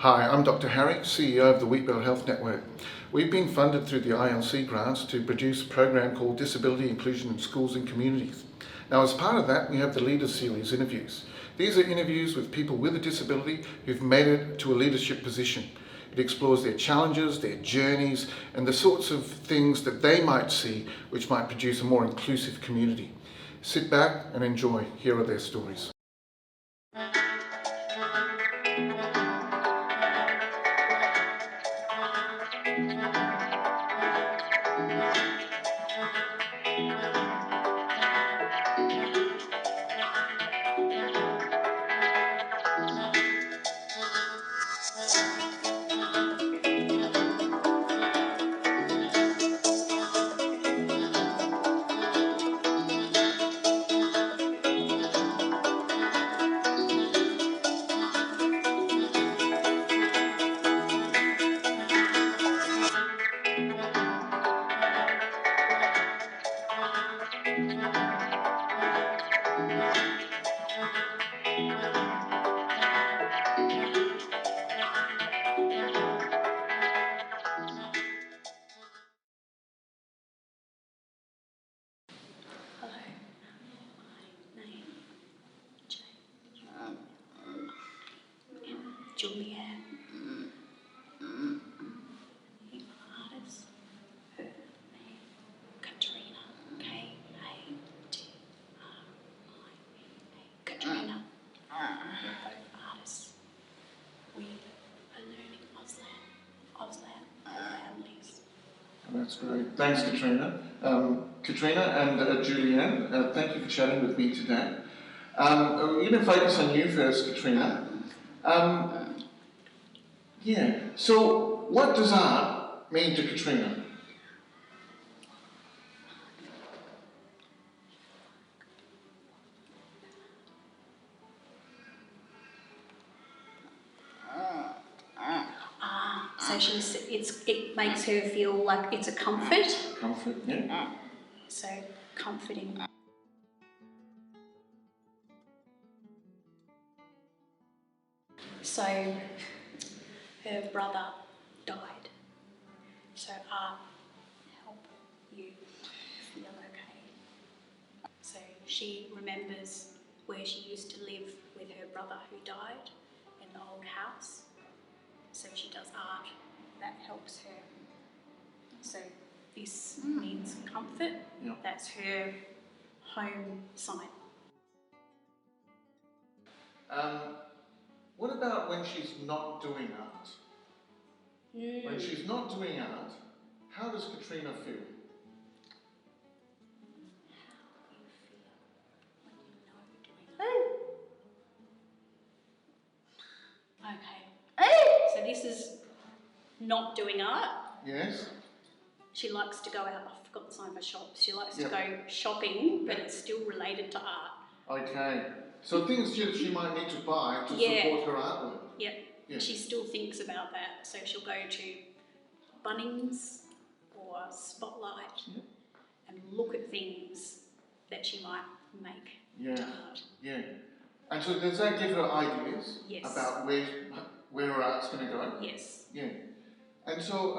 Hi, I'm Dr. Harry, CEO of the Wheatbelt Health Network. We've been funded through the ILC grants to produce a program called Disability Inclusion in Schools and Communities. Now, as part of that, we have the Leaders Series interviews. These are interviews with people with a disability who've made it to a leadership position. It explores their challenges, their journeys, and the sorts of things that they might see which might produce a more inclusive community. Sit back and enjoy. Here are their stories. Julianne, artist, her name, Katrina, K-A-T-R-I-N-A, Katrina, we're both artists. We are learning Auslan families. That's great. Thanks, Katrina. Katrina and Julianne, thank you for chatting with me today. We're going to focus on you first, Katrina. So what does art mean to Katrina? So it makes her feel like it's a comfort. Comfort, yeah. So comforting. So her brother died. So art help you feel okay. So she remembers where she used to live with her brother who died in the old house. So she does art that helps her. So this means comfort. Yeah. That's her home sign. What about when she's not doing art? When she's not doing art, how does Katrina feel? Okay. So this is not doing art. Yes. She likes to go out. I forgot the sign for shops. She likes to go shopping, but it's still related to art. Okay. So things she might need to buy to support her artwork. Yep. Yeah. She still thinks about that. So she'll go to Bunnings or Spotlight and look at things that she might make to art. Yeah. And so does that give her ideas about where her art's going to go? Yes. Yeah. And so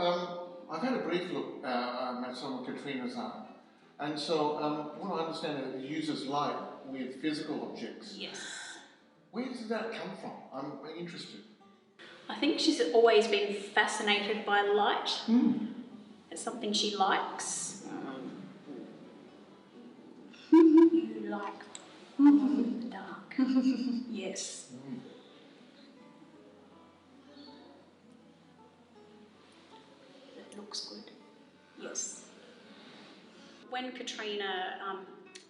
I've had a brief look at some of Katrina's art. And so what I understand is it uses light with physical objects. Yes. Where does that come from? I'm interested. I think she's always been fascinated by light. It's something she likes. You like the dark. Yes. It looks good. Yes. When Katrina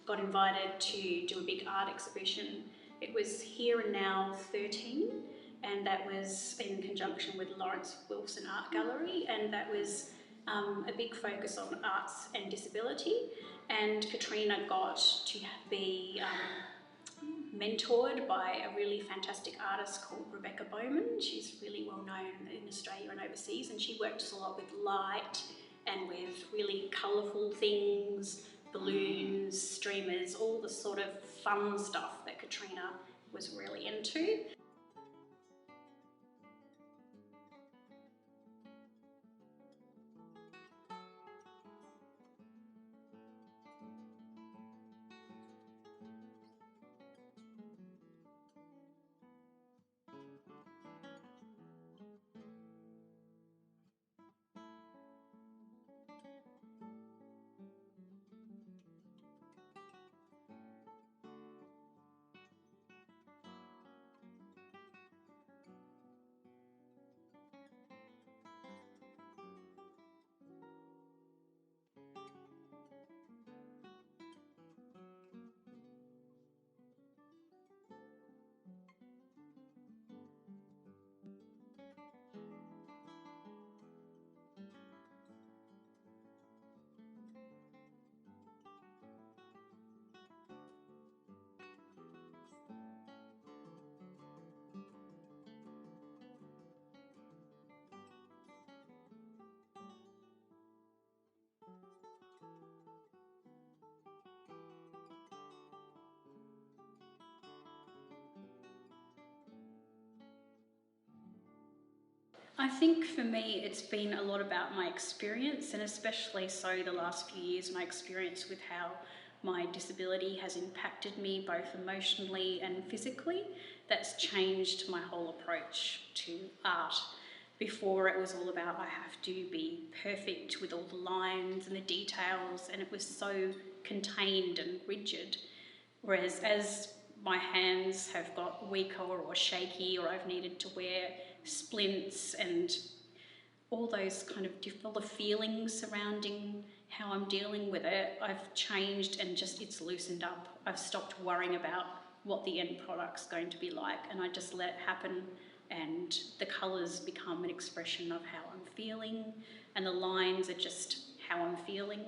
got invited to do a big art exhibition, it was Here and Now 13, and that was in conjunction with Lawrence Wilson Art Gallery, and that was a big focus on arts and disability. And Katrina got to be mentored by a really fantastic artist called Rebecca Bowman. She's really well known in Australia and overseas, and she works a lot with light and with really colourful things, balloons, streamers, all the sort of fun stuff that Katrina was really into. I think for me it's been a lot about my experience, and especially so the last few years, my experience with how my disability has impacted me both emotionally and physically. That's changed my whole approach to art. Before it was all about I have to be perfect with all the lines and the details, and it was so contained and rigid. Whereas as my hands have got weaker or shaky, or I've needed to wear splints and all those kind of all the feelings surrounding how I'm dealing with it, I've changed and just it's loosened up. I've stopped worrying about what the end product's going to be like, and I just let it happen, and the colours become an expression of how I'm feeling, and the lines are just how I'm feeling,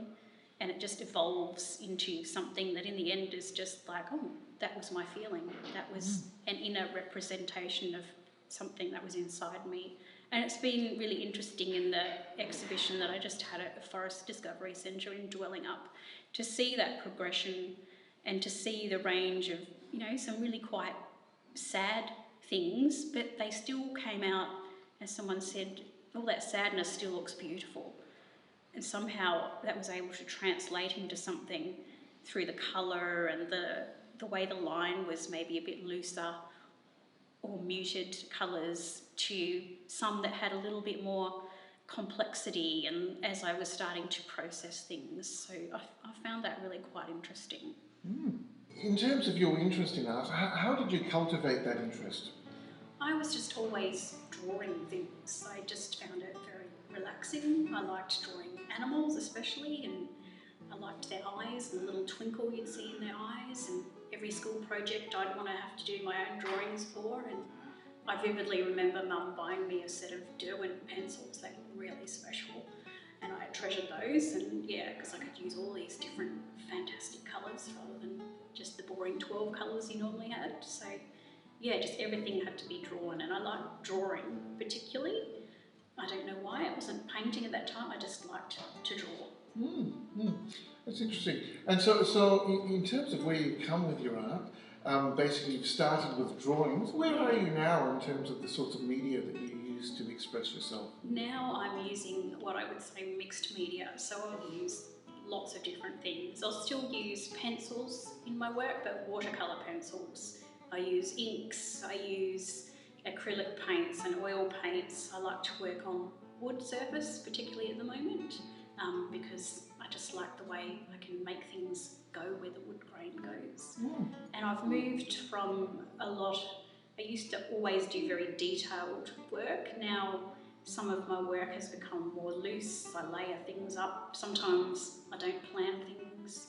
and it just evolves into something that in the end is just like, oh, that was my feeling. That was an inner representation of something that was inside me. And it's been really interesting in the exhibition that I just had at the Forest Discovery Centre in Dwelling Up, to see that progression and to see the range of, you know, some really quite sad things, but they still came out, as someone said, all that sadness still looks beautiful. And somehow that was able to translate into something through the colour and the way the line was maybe a bit looser or muted colours to some that had a little bit more complexity, and as I was starting to process things. So I found that really quite interesting. In terms of your interest in art, how did you cultivate that interest? I was just always drawing things. I just found it very relaxing. I liked drawing animals especially, and I liked their eyes and the little twinkle you'd see in their eyes, and every school project I'd want to have to do my own drawings for. And I vividly remember Mum buying me a set of Derwent pencils. They were really special, and I treasured those. And yeah, because I could use all these different fantastic colours rather than just the boring 12 colours you normally had. So yeah, just everything had to be drawn, and I liked drawing particularly. I don't know why, it wasn't painting at that time, I just liked to draw. That's interesting. And so in terms of where you've come with your art, basically you've started with drawings. Where are you now in terms of the sorts of media that you use to express yourself? Now I'm using what I would say mixed media, so I'll use lots of different things. I'll still use pencils in my work, but watercolour pencils. I use inks, I use acrylic paints and oil paints. I like to work on wood surface, particularly at the moment, because I just like the way I can make things go where the wood grain goes. And I've moved from a lot, I used to always do very detailed work. Now some of my work has become more loose. I layer things up. Sometimes I don't plan things.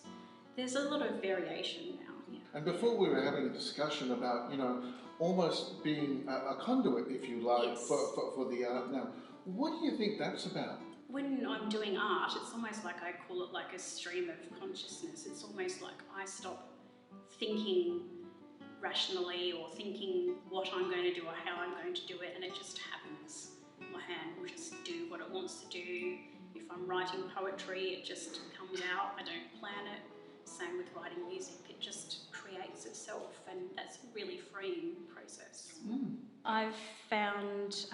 There's a lot of variation now. And before we were having a discussion about, you know, almost being a conduit, if you like, Yes. for the art now. What do you think that's about? When I'm doing art, it's almost like I call it like a stream of consciousness. It's almost like I stop thinking rationally or thinking what I'm going to do or how I'm going to do it, and it just happens. My hand will just do what it wants to do. If I'm writing poetry, it just comes out. I don't plan it. Same with writing music, it just creates itself, and that's a really freeing process. I've found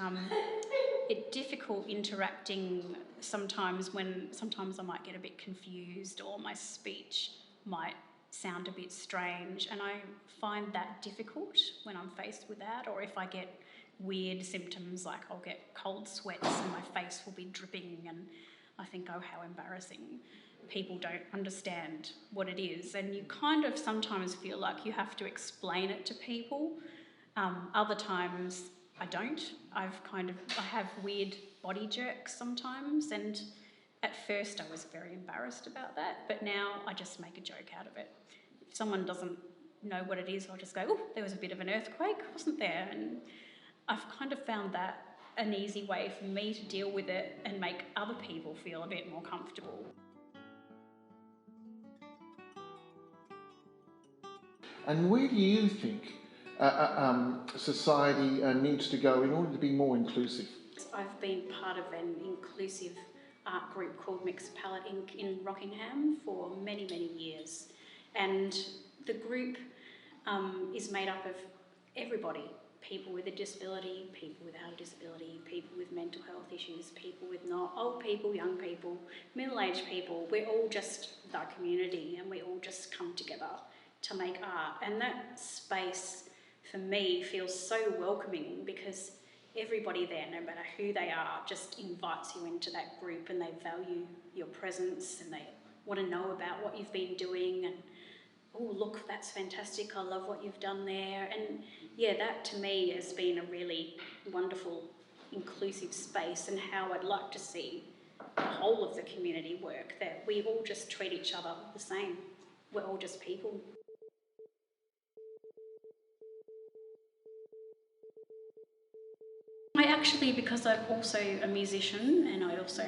it difficult interacting sometimes I might get a bit confused or my speech might sound a bit strange, and I find that difficult when I'm faced with that, or if I get weird symptoms like I'll get cold sweats and my face will be dripping, and I think, oh, how embarrassing. People don't understand what it is, and you kind of sometimes feel like you have to explain it to people. Other times I don't. I have weird body jerks sometimes, and at first I was very embarrassed about that, but now I just make a joke out of it. If someone doesn't know what it is, I'll just go, oh, there was a bit of an earthquake, wasn't there? And I've kind of found that an easy way for me to deal with it and make other people feel a bit more comfortable. And where do you think society needs to go in order to be more inclusive? I've been part of an inclusive art group called Mixed Palette Inc. in Rockingham for many, many years. And the group is made up of everybody, people with a disability, people without a disability, people with mental mental health issues, people with not, old people, young people, middle-aged people. We're all just the community, and we all just come together to make art. And that space for me feels so welcoming, because everybody there, no matter who they are, just invites you into that group, and they value your presence, and they want to know about what you've been doing, and oh, look, that's fantastic, I love what you've done there. And yeah, that to me has been a really wonderful, inclusive space, and how I'd like to see the whole of the community work, that we all just treat each other the same. We're all just people. I actually, because I'm also a musician and I also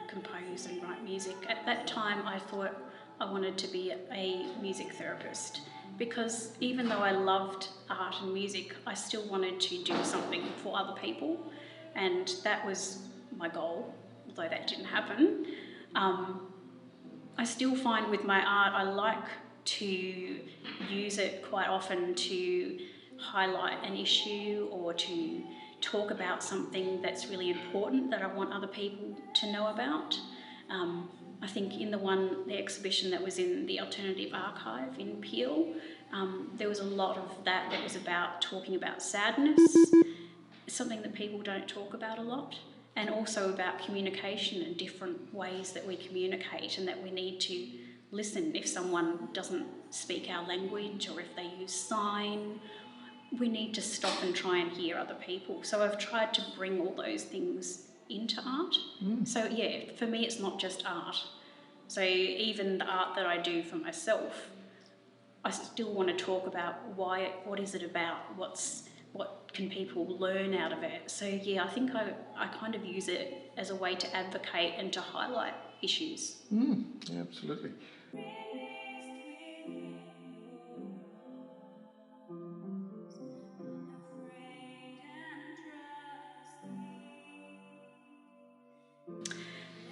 compose and write music, at that time I thought I wanted to be a music therapist, because even though I loved art and music, I still wanted to do something for other people, and that was my goal, although that didn't happen. I still find with my art I like to use it quite often to highlight an issue or to talk about something that's really important that I want other people to know about. I think in the exhibition that was in the Alternative Archive in Peel, there was a lot of that was about talking about sadness, something that people don't talk about a lot, and also about communication and different ways that we communicate, and that we need to listen if someone doesn't speak our language or if they use sign. We need to stop and try and hear other people. So I've tried to bring all those things into art. So yeah, for me it's not just art. So even the art that I do for myself, I still want to talk about what is it about, what can people learn out of it. So yeah, I think I kind of use it as a way to advocate and to highlight issues. Yeah, absolutely.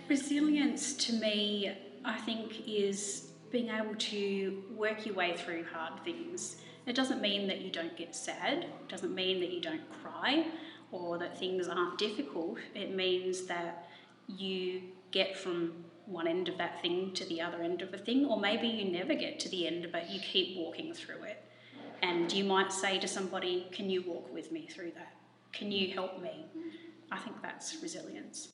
Resilience to me, I think, is being able to work your way through hard things. It doesn't mean that you don't get sad, it doesn't mean that you don't cry or that things aren't difficult. It means that you get from one end of that thing to the other end of a thing, or maybe you never get to the end, but you keep walking through it. And you might say to somebody, can you walk with me through that? Can you help me? I think that's resilience.